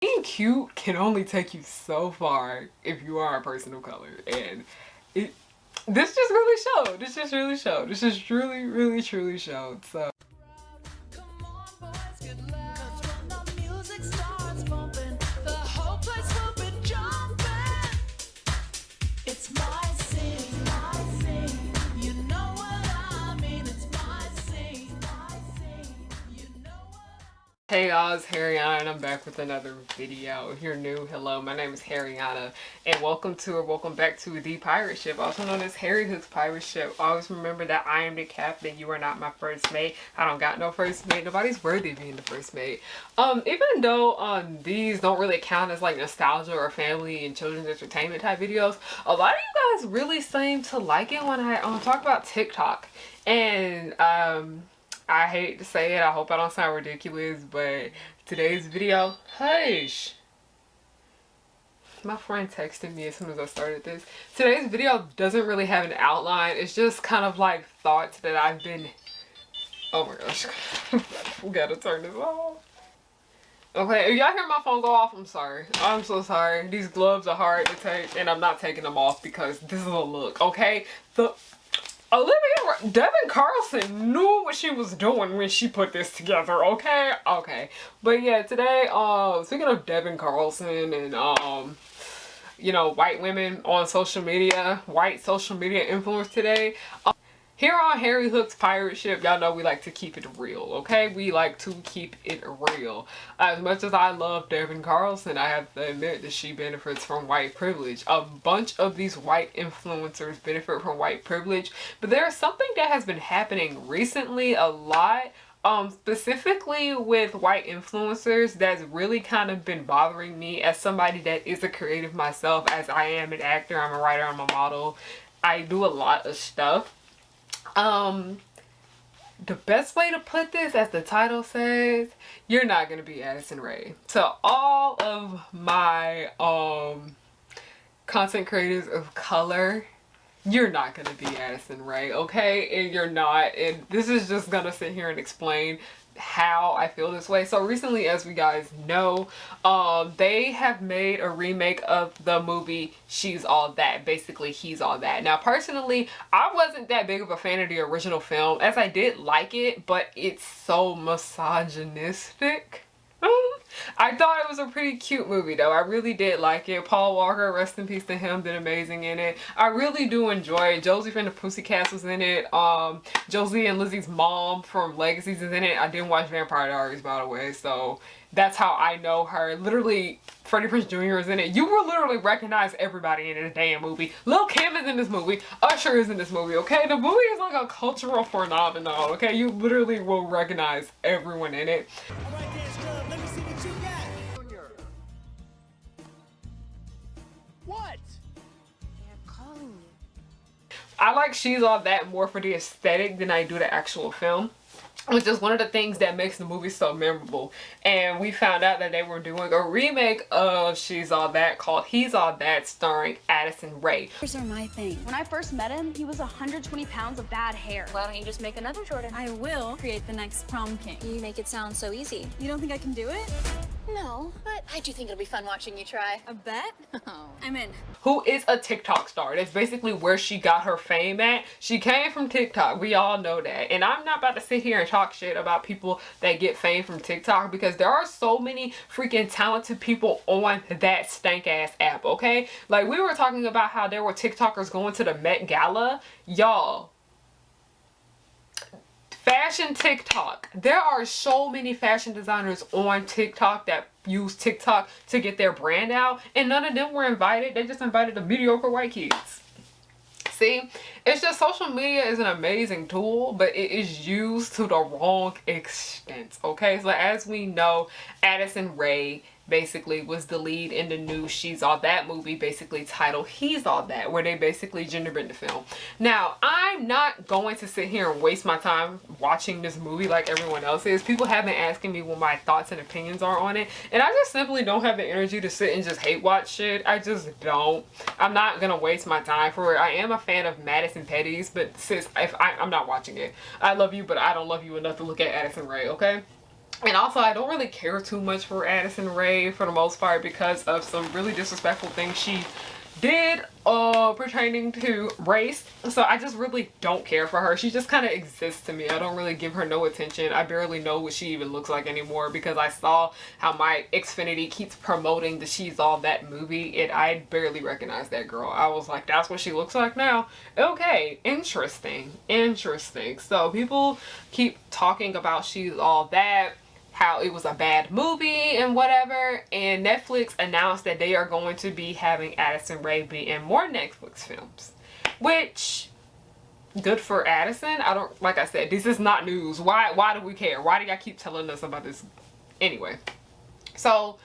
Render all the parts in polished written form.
Being cute can only take you so far if you are a person of color, and this just really showed. This just really showed. This just really truly showed. So. Hey y'all, it's Harriyanna and I'm back with another video. If you're new, hello, my name is Harriyanna and welcome back to the pirate ship, also known as Harry Hook's pirate ship. Always remember that I am the captain, you are not my first mate. I don't got no first mate, nobody's worthy of being the first mate. Even though these don't really count as like nostalgia or family and children's entertainment type videos, a lot of you guys really seem to like it when I talk about TikTok. And I hate to say it, I hope I don't sound ridiculous, but today's video, hush. My friend texted me as soon as I started this. Today's video doesn't really have an outline. It's just kind of like thoughts that I've been, oh my gosh. We gotta turn this off. Okay, if y'all hear my phone go off, I'm sorry. I'm so sorry. These gloves are hard to take and I'm not taking them off because this is a look, okay? Devin Carlson knew what she was doing when she put this together, okay? Okay. But yeah, today, speaking of Devin Carlson and, you know, white women on social media, white social media influence today, here on Harry Hook's pirate ship, y'all know we like to keep it real, okay? We like to keep it real. As much as I love Devin Carlson, I have to admit that she benefits from white privilege. A bunch of these white influencers benefit from white privilege, but there's something that has been happening recently a lot, specifically with white influencers, that's really kind of been bothering me as somebody that is a creative myself, as I am an actor, I'm a writer, I'm a model. I do a lot of stuff. The best way to put this, as the title says, you're not gonna be Addison Rae. So all of my content creators of color, you're not gonna be Addison Rae, okay? And you're not. And this is just gonna sit here and explain how I feel this way. So recently, as we guys know, they have made a remake of the movie She's All That, basically He's All That. Now personally, I wasn't that big of a fan of the original film, as I did like it, but it's so misogynistic. I thought it was a pretty cute movie though. I really did like it. Paul Walker, rest in peace to him, did amazing in it. I really do enjoy it. Josie from the Pussycats was in it. Josie and Lizzie's mom from Legacies is in it. I didn't watch Vampire Diaries, by the way, so that's how I know her. Literally, Freddie Prinze Jr. is in it. You will literally recognize everybody in this damn movie. Lil' Kim is in this movie. Usher is in this movie, okay? The movie is like a cultural phenomenon, okay? You literally will recognize everyone in it. I like She's All That more for the aesthetic than I do the actual film, which is one of the things that makes the movie so memorable. And we found out that they were doing a remake of She's All That called He's All That, starring Addison Rae. These are my thing. When I first met him, he was 120 pounds of bad hair. Why don't you just make another Jordan? I will create the next prom king. You make it sound so easy. You don't think I can do it? No, but I do think it'll be fun watching you try. A bet? Oh. I'm in. Who is a TikTok star. That's basically where she got her fame at. She came from TikTok. We all know that. And I'm not about to sit here and talk shit about people that get fame from TikTok, because there are so many freaking talented people on that stank ass app, okay? Like, we were talking about how there were TikTokers going to the Met Gala. Y'all, fashion TikTok. There are so many fashion designers on TikTok that use TikTok to get their brand out, and none of them were invited. They just invited the mediocre white kids. See, it's just, social media is an amazing tool, but it is used to the wrong extent, okay? So as we know, Addison Rae basically was the lead in the new She's All That movie, basically titled He's All That, where they basically gender bend the film. Now, I'm not going to sit here and waste my time watching this movie like everyone else is. People have been asking me what my thoughts and opinions are on it, and I just simply don't have the energy to sit and just hate watch shit. I just don't. I'm not gonna waste my time for it. I am a fan of Madison Petty's, but sis, I'm not watching it. I love you, but I don't love you enough to look at Addison Rae, okay? And also, I don't really care too much for Addison Rae for the most part because of some really disrespectful things she did pertaining to race. So I just really don't care for her. She just kind of exists to me. I don't really give her no attention. I barely know what she even looks like anymore because I saw how my Xfinity keeps promoting the She's All That movie and I barely recognize that girl. I was like, that's what she looks like now? Okay, interesting. Interesting. So people keep talking about She's All That, how it was a bad movie and whatever, and Netflix announced that they are going to be having Addison Rae be in more Netflix films, which good for Addison. I don't, like I said, this is not news. Why do we care? Why do y'all keep telling us about this anyway? So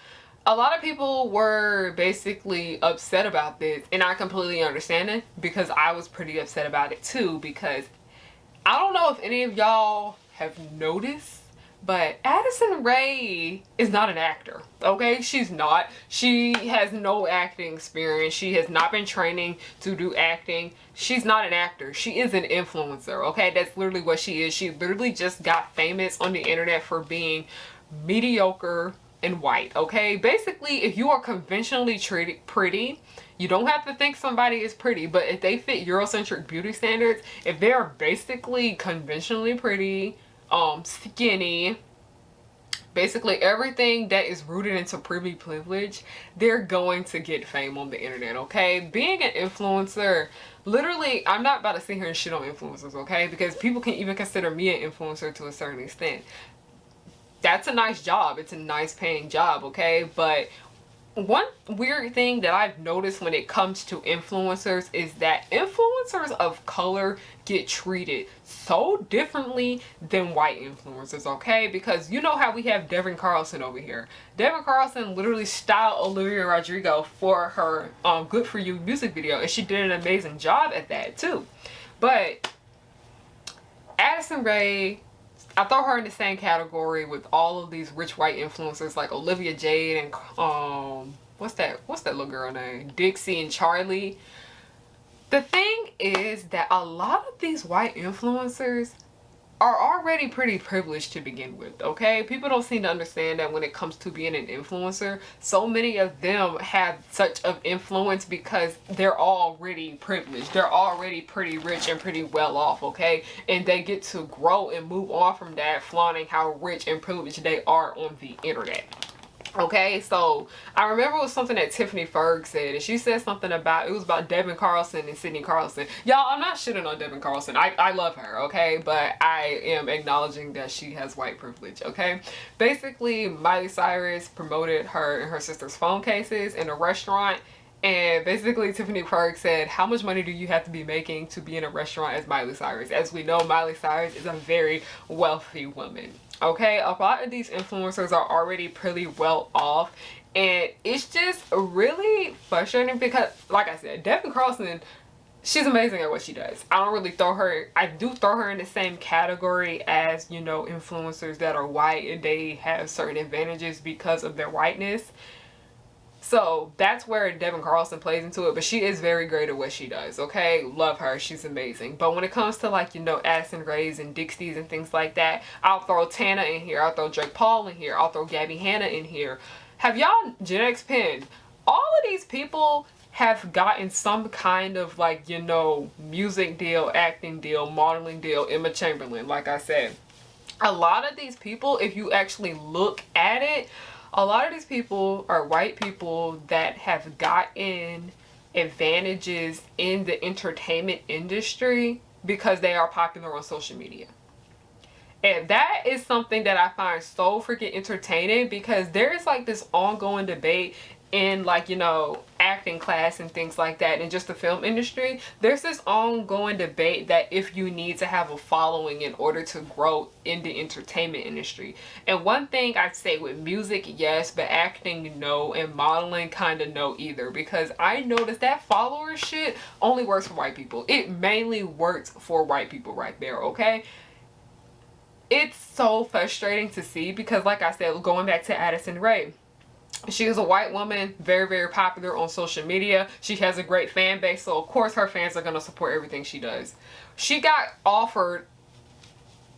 a lot of people were basically upset about this, and I completely understand it because I was pretty upset about it too, because I don't know if any of y'all have noticed, but Addison Rae is not an actor, okay? She's not. She has no acting experience. She has not been training to do acting. She's not an actor. She is an influencer, okay? That's literally what she is. She literally just got famous on the internet for being mediocre and white, okay? Basically, if you are conventionally treated pretty, you don't have to think somebody is pretty, but if they fit Eurocentric beauty standards, if they're basically conventionally pretty, skinny, basically everything that is rooted into privilege, they're going to get fame on the internet, okay? Being an influencer, literally, I'm not about to sit here and shit on influencers, okay? Because people can even consider me an influencer to a certain extent. That's a nice job. It's a nice paying job, okay? But one weird thing that I've noticed when it comes to influencers is that influencers of color get treated so differently than white influencers, okay? Because you know how we have Devin Carlson over here. Devin Carlson literally styled Olivia Rodrigo for her Good For You music video, and she did an amazing job at that too. But Addison Rae, I throw her in the same category with all of these rich white influencers like Olivia Jade and what's that little girl name? Dixie and Charlie. The thing is that a lot of these white influencers are already pretty privileged to begin with, okay? People don't seem to understand that when it comes to being an influencer, so many of them have such of influence because they're already privileged. They're already pretty rich and pretty well off, okay? And they get to grow and move on from that, flaunting how rich and privileged they are on the internet. Okay, so I remember it was something that Tiffany Ferg said, and she said something about, it was about Devin Carlson and Sydney Carlson. Y'all, I'm not shitting on Devin Carlson. I love her, okay? But I am acknowledging that she has white privilege, okay? Basically, Miley Cyrus promoted her and her sister's phone cases in a restaurant, and basically Tiffany Ferg said, how much money do you have to be making to be in a restaurant as Miley Cyrus? As we know, Miley Cyrus is a very wealthy woman. Okay, a lot of these influencers are already pretty well off, and it's just really frustrating because, like I said, Devin Carlson, she's amazing at what she does. I don't really throw her, I do throw her in the same category as, you know, influencers that are white and they have certain advantages because of their whiteness. So that's where Devin Carlson plays into it, but she is very great at what she does, okay? Love her, she's amazing. But when it comes to, like, you know, Addison Rae's and Dixie's and things like that, I'll throw Tana in here, I'll throw Drake Paul in here, I'll throw Gabby Hanna in here. Have y'all, Gen Pen, all of these people have gotten some kind of, like, you know, music deal, acting deal, modeling deal. Emma Chamberlain, like I said. A lot of these people, if you actually look at it, a lot of these people are white people that have gotten advantages in the entertainment industry because they are popular on social media. And that is something that I find so freaking entertaining because there is like this ongoing debate in, like, you know, acting class and things like that, and just the film industry. There's this ongoing debate that if you need to have a following in order to grow in the entertainment industry. And one thing I'd say with music, yes, but acting, no, and modeling kind of no either, because I noticed that follower shit only works for white people. It mainly works for white people right there, okay? It's so frustrating to see because, like I said, going back to Addison Rae, she is a white woman, very, very popular on social media. She has a great fan base, so of course her fans are going to support everything she does. She got offered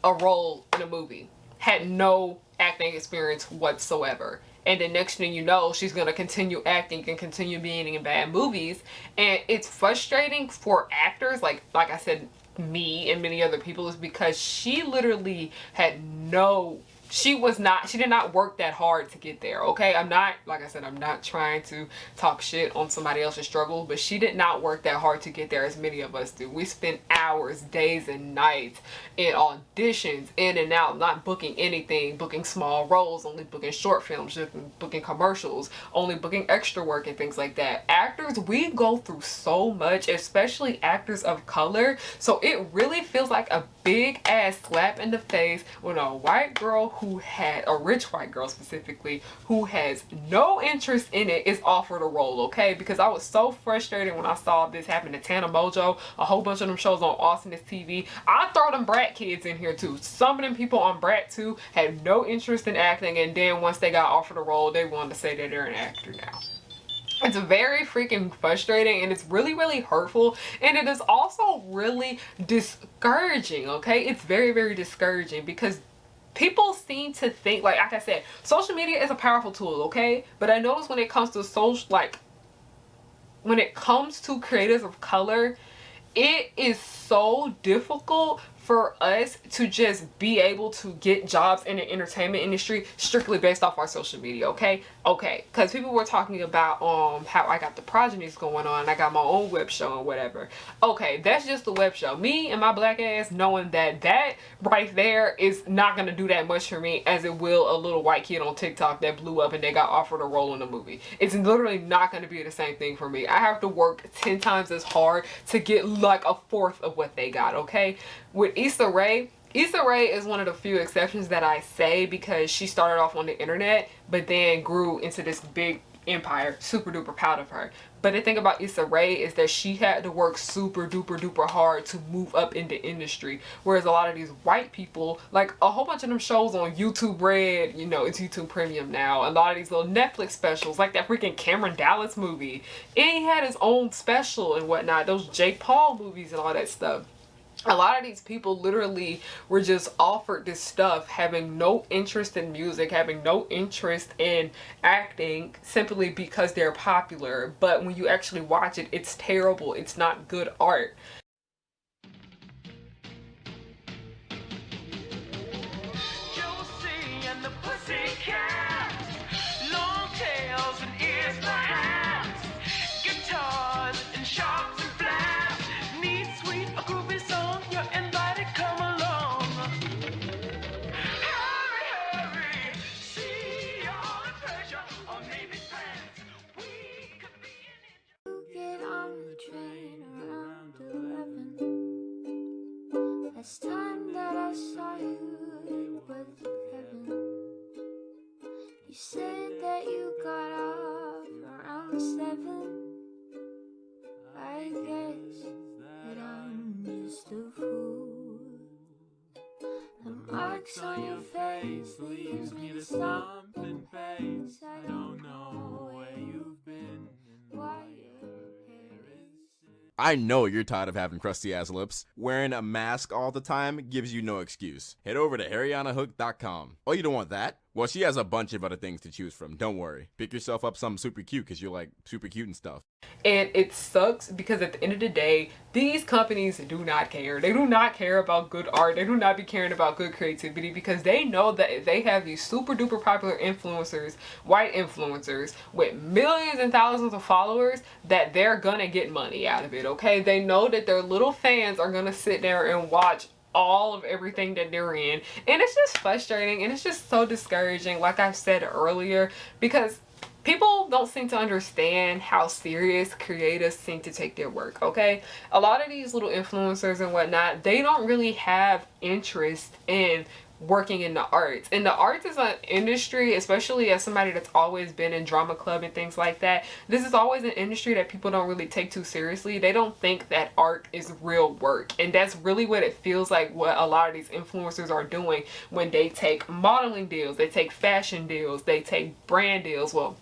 a role in a movie, had no acting experience whatsoever. And the next thing you know, she's going to continue acting and continue being in bad movies. And it's frustrating for actors, like I said, me and many other people, is because she literally had no, she did not work that hard to get there, okay? I'm not, like I said, I'm not trying to talk shit on somebody else's struggle, but she did not work that hard to get there as many of us do. We spent hours, days, and nights in auditions, in and out, not booking anything, booking small roles, only booking short films, just booking commercials, only booking extra work and things like that. Actors, we go through so much, especially actors of color, so it really feels like a big ass slap in the face when a white girl who had, a rich white girl specifically, who has no interest in it is offered a role, okay? Because I was so frustrated when I saw this happen to Tana Mojo, a whole bunch of them shows on Awesomeness TV. I throw them brat kids in here too. Some of them people on Brat 2 had no interest in acting, and then once they got offered a role, they wanted to say that they're an actor now. It's very freaking frustrating, and it's really, really hurtful, and it is also really discouraging, okay? It's very, very discouraging because people seem to think, like I said, social media is a powerful tool, okay? But I notice when it comes to when it comes to creators of color, it is so difficult for us to just be able to get jobs in the entertainment industry strictly based off our social media, okay? Because people were talking about how I got the progenies going on, I got my own web show and whatever. Okay, that's just the web show. Me and my black ass knowing that right there is not gonna do that much for me as it will a little white kid on TikTok that blew up and they got offered a role in a movie. It's literally not gonna be the same thing for me. I have to work 10 times as hard to get like a fourth of what they got, okay? With Issa Rae is one of the few exceptions that I say, because she started off on the internet but then grew into this big empire. Super duper proud of her. But the thing about Issa Rae is that she had to work super duper duper hard to move up in the industry, whereas a lot of these white people, like a whole bunch of them shows on YouTube Red, you know, it's YouTube Premium now, a lot of these little Netflix specials, like that freaking Cameron Dallas movie, and he had his own special and whatnot, those Jake Paul movies and all that stuff. A lot of these people literally were just offered this stuff, having no interest in music, having no interest in acting, simply because they're popular. But when you actually watch it, it's terrible. It's not good art. Josie and the Pussycats, long tails and ears for hats, guitars and sharks and flats, neat, sweet, a groovy song, you're invited, come along. Hurry, hurry, see all the treasure on Navy's pants. We could be in it. Get on the train around 11. Last time that I saw you, it was heaven. You said that you got off around 7. I guess that I'm just a fool. The marks on your face leaves me to stomp and pace. I don't know where you've been and why your hair is. I know you're tired of having crusty ass lips. Wearing a mask all the time gives you no excuse. Head over to harriyannahook.com. Oh, you don't want that? Well, she has a bunch of other things to choose from. Don't worry. Pick yourself up something super cute because you're like super cute and stuff. And it sucks because at the end of the day, these companies do not care. They do not care about good art. They do not be caring about good creativity, because they know that if they have these super duper popular influencers, white influencers with millions and thousands of followers, that they're gonna get money out of it, okay? They know that their little fans are gonna sit there and watch all of everything that they're in, and it's just frustrating, and it's just so discouraging, like I've said earlier, because people don't seem to understand how serious creators seem to take their work, okay? A lot of these little influencers and whatnot, they don't really have interest in working in the arts. And the arts is an industry, especially as somebody that's always been in drama club and things like that, this is always an industry that people don't really take too seriously. They don't think that art is real work, and that's really what it feels like what a lot of these influencers are doing when they take modeling deals, they take fashion deals, they take brand deals. Well,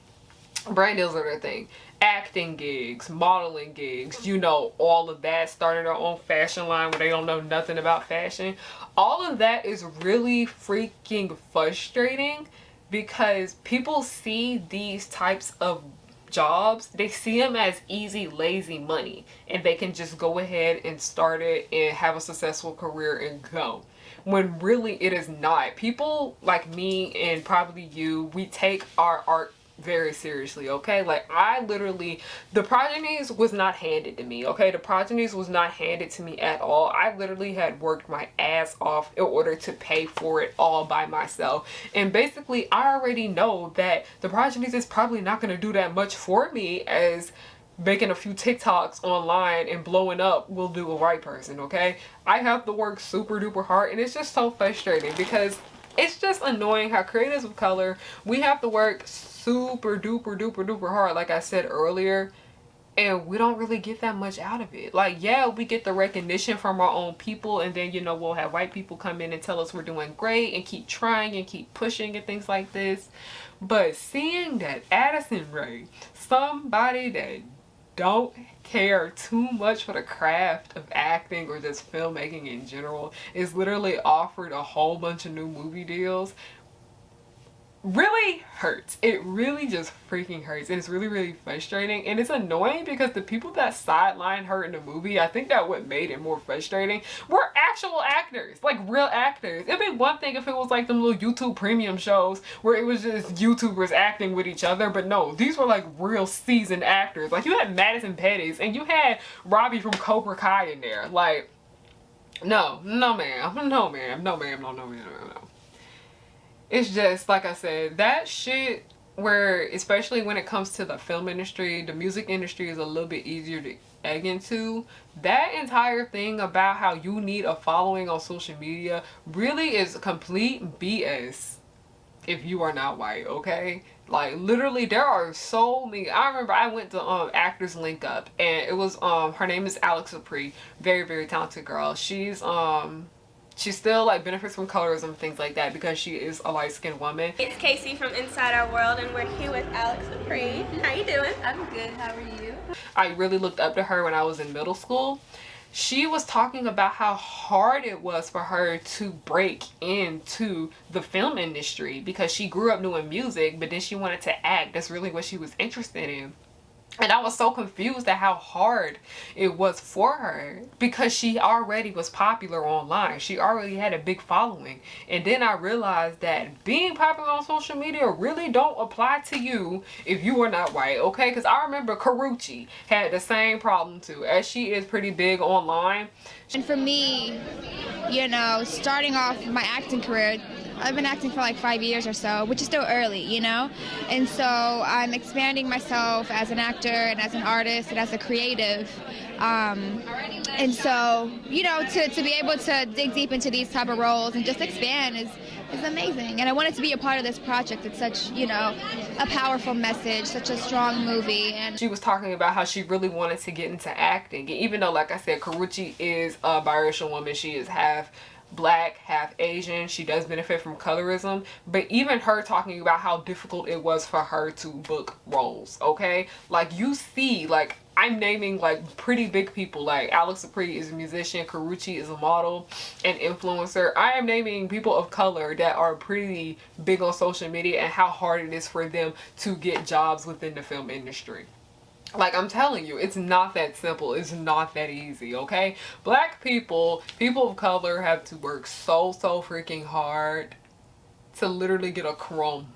brand deals are their thing. Acting gigs, modeling gigs, you know, all of that, starting their own fashion line where they don't know nothing about fashion. All of that is really freaking frustrating because people see these types of jobs, they see them as easy, lazy money, and they can just go ahead and start it and have a successful career and go. When really it is not. People like me and probably you, we take our art very seriously, okay? Like, I literally, the Progenies was not handed to me, okay? The Progenies was not handed to me at all. I literally had worked my ass off in order to pay for it all by myself. And basically, I already know that the Progenies is probably not going to do that much for me as making a few TikToks online and blowing up will do a white person, okay? I have to work super duper hard, and it's just so frustrating because it's just annoying how creatives of color, we have to work super duper duper duper hard, like I said earlier, and we don't really get that much out of it. Like, yeah, we get the recognition from our own people, and then, you know, we'll have white people come in and tell us we're doing great and keep trying and keep pushing and things like this. But seeing that Addison Rae, somebody that don't care too much for the craft of acting or just filmmaking in general, is literally offered a whole bunch of new movie deals, really hurts. It really just freaking hurts, and it's really, really frustrating, and it's annoying because the people that sidelined her in the movie, I think that what made it more frustrating, were actual actors, like real actors. It'd be one thing if it was like them little YouTube premium shows where it was just YouTubers acting with each other, but no, these were like real seasoned actors. Like, you had Madison Pettis and you had Robbie from Cobra Kai in there. Like, no ma'am, no ma'am, no ma'am, no ma'am, no. It's just, like I said, that shit where, especially when it comes to the film industry, the music industry is a little bit easier to egg into. That entire thing about how you need a following on social media really is complete BS if you are not white, okay? Like, literally, there are so many. I remember I went to Actors Link Up, and it was her name is Alex Apri, very, very talented girl. She still like benefits from colorism and things like that because she is a light-skinned woman. It's Casey from Inside Our World, and we're here with Alex Apri. How you doing? I'm good. How are you? I really looked up to her when I was in middle school. She was talking about how hard it was for her to break into the film industry because she grew up doing music, but then she wanted to act. That's really what she was interested in. And I was so confused at how hard it was for her because she already was popular online. She already had a big following. And then I realized that being popular on social media really don't apply to you if you are not white, okay? Because I remember Karrueche had the same problem too, as she is pretty big online. And for me, you know, starting off my acting career, I've been acting for like 5 years or so, which is still early, you know? And so I'm expanding myself as an actor and as an artist and as a creative. And so, you know, to be able to dig deep into these type of roles and just expand is amazing. And I wanted to be a part of this project. It's such, you know, a powerful message, such a strong movie. And she was talking about how she really wanted to get into acting. And even though, like I said, Karrueche is a biracial woman, she is half Black, half Asian, she does benefit from colorism, but even her talking about how difficult it was for her to book roles, okay? Like, you see, like, I'm naming like pretty big people, like Alex Apri is a musician, Karrueche is a model and influencer. I am naming people of color that are pretty big on social media and how hard it is for them to get jobs within the film industry. Like, I'm telling you, it's not that simple. It's not that easy, okay? Black people, people of color have to work so freaking hard to literally get a crumb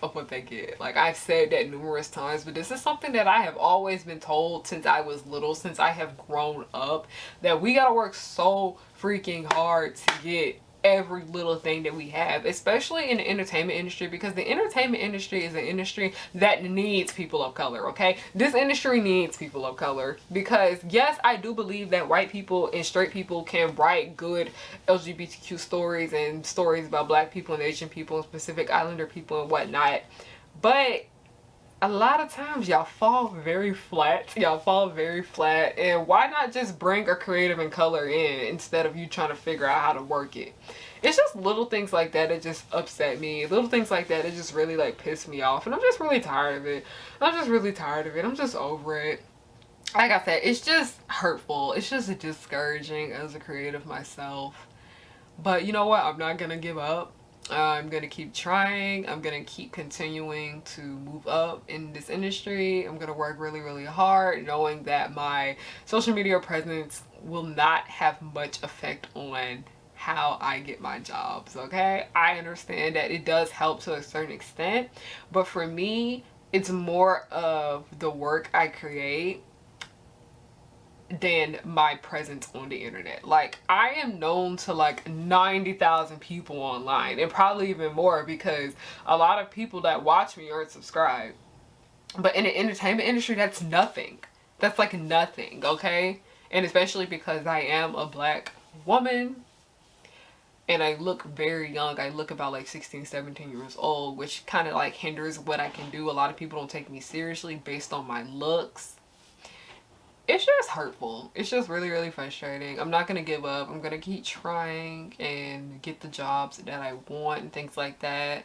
of what they get. Like, I've said that numerous times, but this is something that I have always been told since I was little, since I have grown up, that we gotta work so freaking hard to get every little thing that we have, especially in the entertainment industry, because the entertainment industry is an industry that needs people of color, okay? This industry needs people of color because, yes, I do believe that white people and straight people can write good LGBTQ stories and stories about Black people and Asian people and Pacific Islander people and whatnot, but a lot of times y'all fall very flat. And why not just bring a creative and color in instead of you trying to figure out how to work it? it's just little things like that that just upset me. Little things like that that just really like piss me off. And I'm just really tired of it. I'm just over it. Like I said, it's just hurtful. It's just discouraging as a creative myself. But you know what? I'm not gonna give up. I'm gonna keep trying. I'm gonna keep continuing to move up in this industry. I'm gonna work really, really hard, knowing that my social media presence will not have much effect on how I get my jobs, okay? I understand that it does help to a certain extent, but for me, it's more of the work I create than my presence on the internet. Like, I am known to like 90,000 people online, and probably even more, because a lot of people that watch me aren't subscribed. But in the entertainment industry, that's nothing. That's like nothing, okay? And especially because I am a black woman and I look very young. I look about like 16, 17 years old, which kind of like hinders what I can do. A lot of people don't take me seriously based on my looks. It's just hurtful. It's just really, really frustrating. I'm not going to give up. I'm going to keep trying and get the jobs that I want and things like that.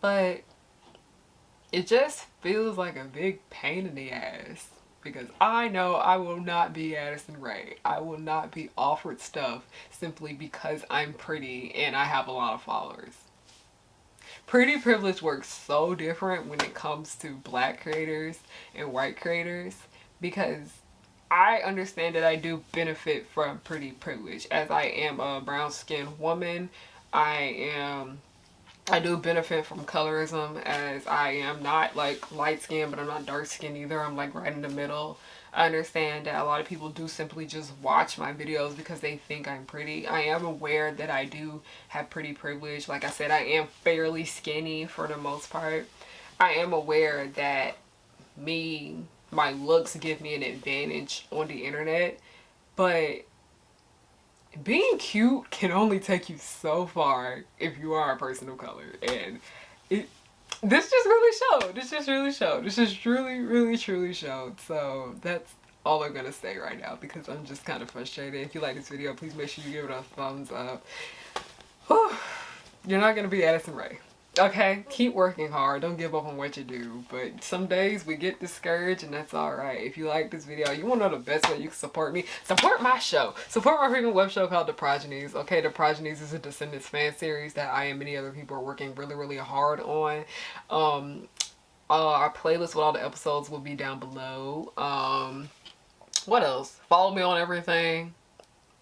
But it just feels like a big pain in the ass. Because I know I will not be Addison Rae. I will not be offered stuff simply because I'm pretty and I have a lot of followers. Pretty privilege works so different when it comes to black creators and white creators. Because I understand that I do benefit from pretty privilege. As I am a brown skinned woman, I do benefit from colorism, as I am not like light skinned, but I'm not dark skinned either. I'm like right in the middle. I understand that a lot of people do simply just watch my videos because they think I'm pretty. I am aware that I do have pretty privilege. Like I said, I am fairly skinny for the most part. I am aware that my looks give me an advantage on the internet, but being cute can only take you so far if you are a person of color. And this just really showed. This just really, really, truly showed. So that's all I'm gonna say right now, because I'm just kind of frustrated. If you like this video, please make sure you give it a thumbs up. Whew. You're not gonna be Addison Rae. Okay, keep working hard. Don't give up on what you do. But some days we get discouraged, and that's alright. If you like this video, you want to know the best way you can support me? Support my show. Support my freaking web show called The Progenies. Okay, The Progenies is a Descendants fan series that I and many other people are working really, really hard on. Our playlist with all the episodes will be down below. What else? Follow me on everything.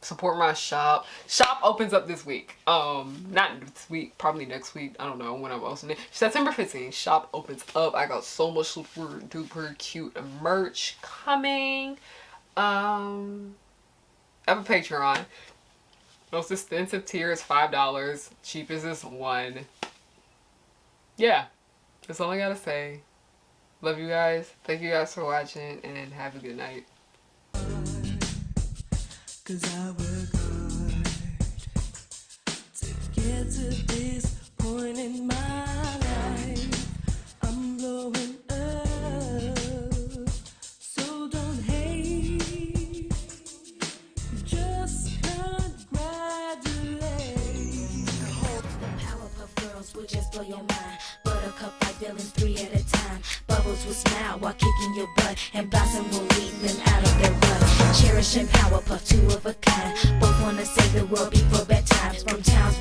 Support my shop. Shop opens up this week. Not this week, probably next week. I don't know when I'm posting it. September 15th, shop opens up. I got so much super duper cute merch coming. I have a Patreon. Most expensive tier is $5. Cheapest is $1. Yeah, that's all I gotta say. Love you guys. Thank you guys for watching, and have a good night. 'Cause I work hard to get to this point in my life. I'm blowing up, so don't hate, just congratulate. The whole Powerpuff Girls will just blow your mind. Buttercup like villains 3 at a time. Bubbles will smile while kicking your butt, and Blossom will lead them out of their rut. Cherish and Powerpuff, 2 of a kind. Both wanna save the world before bedtime. From towns